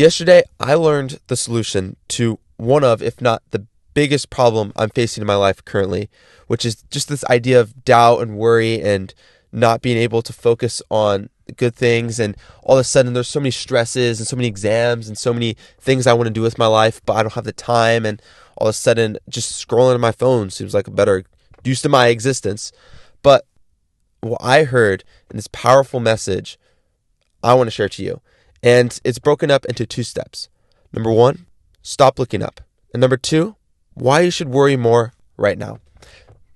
Yesterday, I learned the solution to one of, if not the biggest problem I'm facing in my life currently, which is just this idea of doubt and worry and not being able to focus on good things. And all of a sudden, there's so many stresses and so many exams and so many things I want to do with my life, but I don't have the time. And all of a sudden, just scrolling on my phone seems like a better use to my existence. But what I heard in this powerful message, I want to share to you. And it's broken up into two steps. Number one, stop looking up. And number two, why you should worry more right now.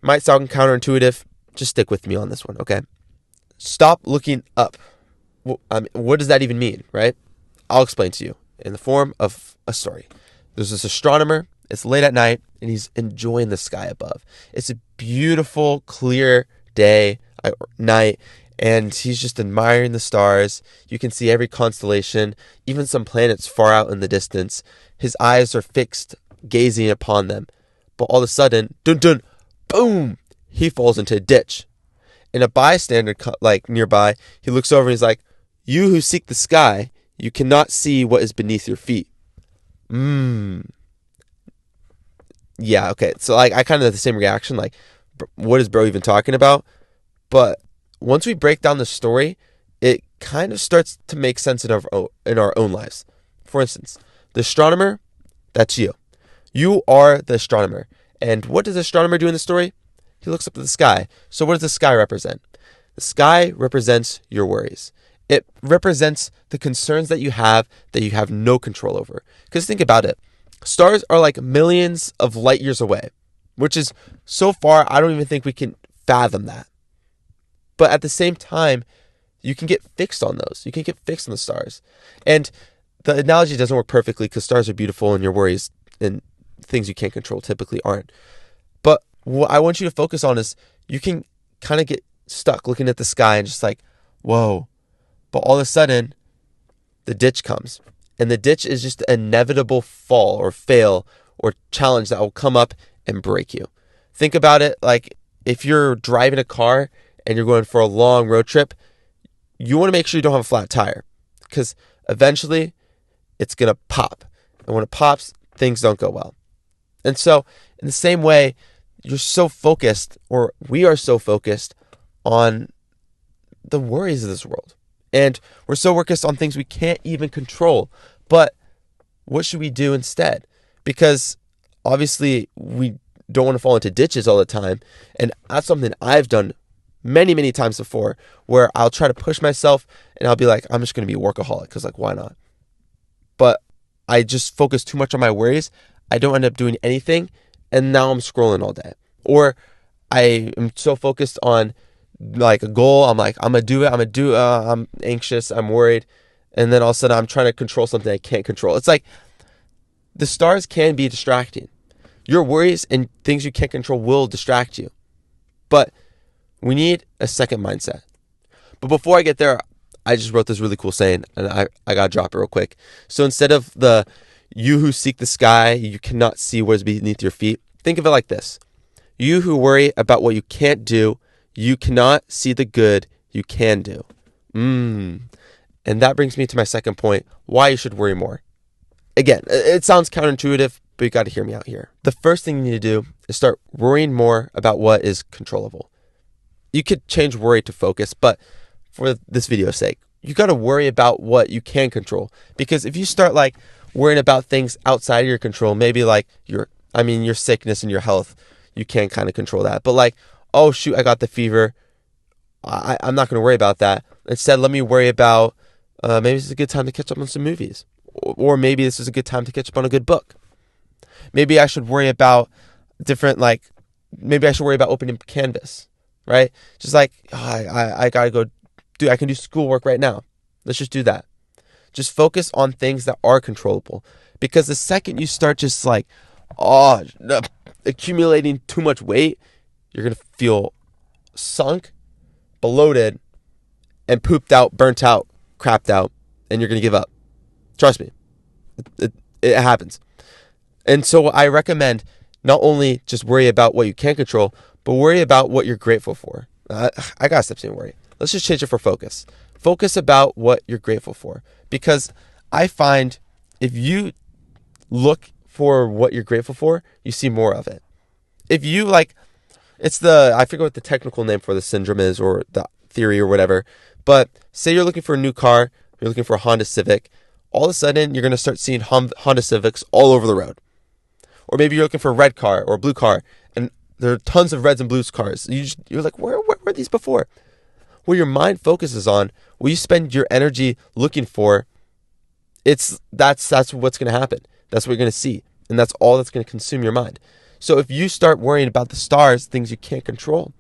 Might sound counterintuitive. Just stick with me on this one, okay? Stop looking up. What does that even mean, right? I'll explain to you in the form of a story. There's this astronomer. It's late at night, and he's enjoying the sky above. It's a beautiful, clear day, night, and he's just admiring the stars. You can see every constellation, even some planets far out in the distance. His eyes are fixed, gazing upon them. But all of a sudden, dun dun, boom, he falls into a ditch. And a bystander, nearby, he looks over and he's like, "You who seek the sky, you cannot see what is beneath your feet." Yeah, okay. So I kind of had the same reaction. What is bro even talking about? But once we break down the story, it kind of starts to make sense in our own lives. For instance, the astronomer, that's you. You are the astronomer. And what does the astronomer do in the story? He looks up at the sky. So what does the sky represent? The sky represents your worries. It represents the concerns that you have no control over. Because think about it. Stars are like millions of light years away, which is so far, I don't even think we can fathom that. But at the same time, you can get fixed on those. You can get fixed on the stars. And the analogy doesn't work perfectly because stars are beautiful and your worries and things you can't control typically aren't. But what I want you to focus on is you can kind of get stuck looking at the sky and just like, whoa. But all of a sudden, the ditch comes. And the ditch is just an inevitable fall or fail or challenge that will come up and break you. Think about it like if you're driving a car and you're going for a long road trip, you want to make sure you don't have a flat tire because eventually it's going to pop. And when it pops, things don't go well. And so in the same way, you're so focused, or we are so focused on the worries of this world. And we're so focused on things we can't even control. But what should we do instead? Because obviously we don't want to fall into ditches all the time. And that's something I've done many, many times before where I'll try to push myself and I'll be like, I'm just going to be a workaholic because why not? But I just focus too much on my worries. I don't end up doing anything. And now I'm scrolling all day. Or I am so focused on a goal. I'm like, I'm going to do it. I'm anxious. I'm worried. And then all of a sudden I'm trying to control something I can't control. It's like the stars can be distracting. Your worries and things you can't control will distract you. But we need a second mindset. But before I get there, I just wrote this really cool saying, and I got to drop it real quick. So instead of the "you who seek the sky, you cannot see what is beneath your feet," think of it like this. You who worry about what you can't do, you cannot see the good you can do. And that brings me to my second point, why you should worry more. Again, it sounds counterintuitive, but you got to hear me out here. The first thing you need to do is start worrying more about what is controllable. You could change worry to focus, but for this video's sake, you got to worry about what you can control. Because if you start worrying about things outside of your control, maybe your sickness and your health, you can kind of control that. But oh shoot, I got the fever. I'm not going to worry about that. Instead, let me worry about maybe this is a good time to catch up on some movies. Or maybe this is a good time to catch up on a good book. Maybe I should worry about maybe I should worry about opening Canvas, right? Just I got to go I can do schoolwork right now. Let's just do that. Just focus on things that are controllable. Because the second you start just accumulating too much weight, you're going to feel sunk, bloated, and pooped out, burnt out, crapped out, and you're going to give up. Trust me. It happens. And so I recommend not only just worry about what you can control, but worry about what you're grateful for. I got to stop saying worry. Let's just change it for focus. Focus about what you're grateful for. Because I find if you look for what you're grateful for, you see more of it. If you like, I forget what the technical name for the syndrome is or the theory or whatever, but say you're looking for a new car, you're looking for a Honda Civic, all of a sudden you're going to start seeing Honda Civics all over the road. Or maybe you're looking for a red car or a blue car, and there are tons of reds and blues cars. You're like, where were these before? What your mind focuses on, what you spend your energy looking for, that's what's going to happen. That's what you're going to see. And that's all that's going to consume your mind. So if you start worrying about the stars, things you can't control,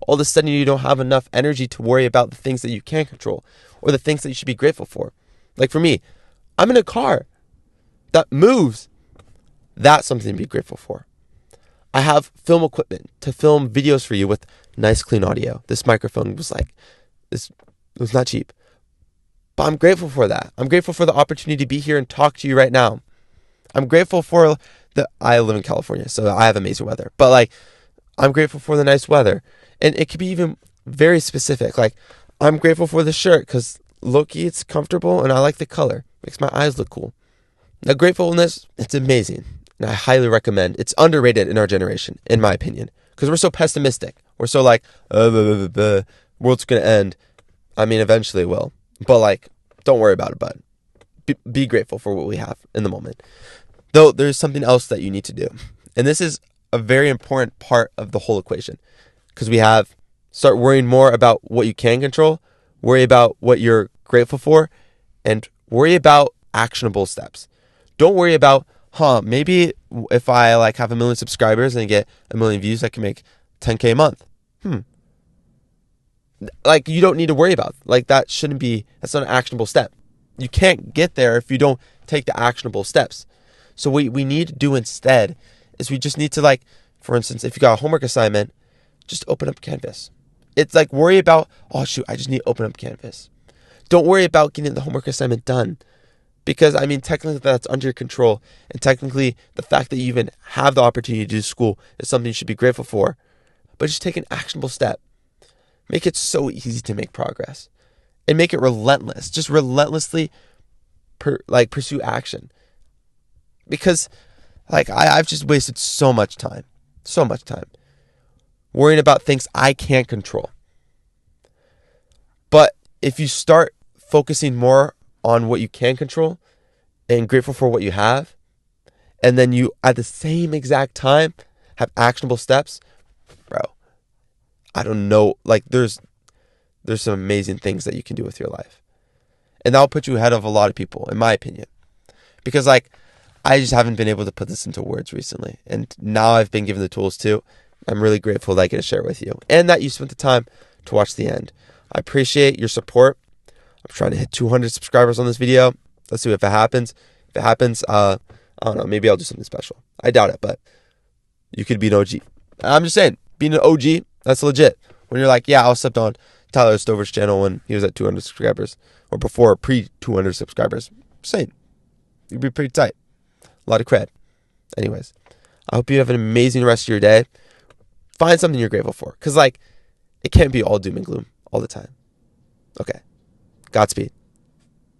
all of a sudden you don't have enough energy to worry about the things that you can control or the things that you should be grateful for. Like for me, I'm in a car that moves. That's something to be grateful for. I have film equipment to film videos for you with nice, clean audio. This microphone was it was not cheap. But I'm grateful for that. I'm grateful for the opportunity to be here and talk to you right now. I'm grateful for I live in California, so I have amazing weather. But I'm grateful for the nice weather. And it could be even very specific. I'm grateful for the shirt because low-key it's comfortable and I like the color. Makes my eyes look cool. Now, gratefulness, it's amazing. And I highly recommend. It's underrated in our generation, in my opinion. Because we're so pessimistic. We're so world's going to end. I mean, eventually it will. But don't worry about it, bud. Be grateful for what we have in the moment. Though there's something else that you need to do. And this is a very important part of the whole equation. Because start worrying more about what you can control, worry about what you're grateful for, and worry about actionable steps. Don't worry about, maybe if I have 1 million subscribers and get 1 million views, I can make $10K a month. You don't need to worry about. That's not an actionable step. You can't get there if you don't take the actionable steps. So what we need to do instead is we just need to for instance, if you got a homework assignment, just open up Canvas. It's worry about, I just need to open up Canvas. Don't worry about getting the homework assignment done. Because, technically that's under your control. And technically, the fact that you even have the opportunity to do school is something you should be grateful for. But just take an actionable step. Make it so easy to make progress. And make it relentless. Just relentlessly pursue action. Because, I've just wasted so much time. So much time. Worrying about things I can't control. But if you start focusing more on what you can control and grateful for what you have, and then you at the same exact time have actionable steps, bro, I don't know, there's some amazing things that you can do with your life. And that'll put you ahead of a lot of people, in my opinion. Because I just haven't been able to put this into words recently. And now I've been given the tools too. I'm really grateful that I get to share it with you. And that you spent the time to watch the end. I appreciate your support. I'm trying to hit 200 subscribers on this video. Let's see if it happens. If it happens, I don't know, maybe I'll do something special. I doubt it, but you could be an OG. I'm just saying, being an OG, that's legit. When you're I was stepped on Tyler Stover's channel when he was at 200 subscribers, or before pre-200 subscribers. Just saying, you'd be pretty tight. A lot of cred. Anyways, I hope you have an amazing rest of your day. Find something you're grateful for. Because, it can't be all doom and gloom all the time. Okay. Godspeed.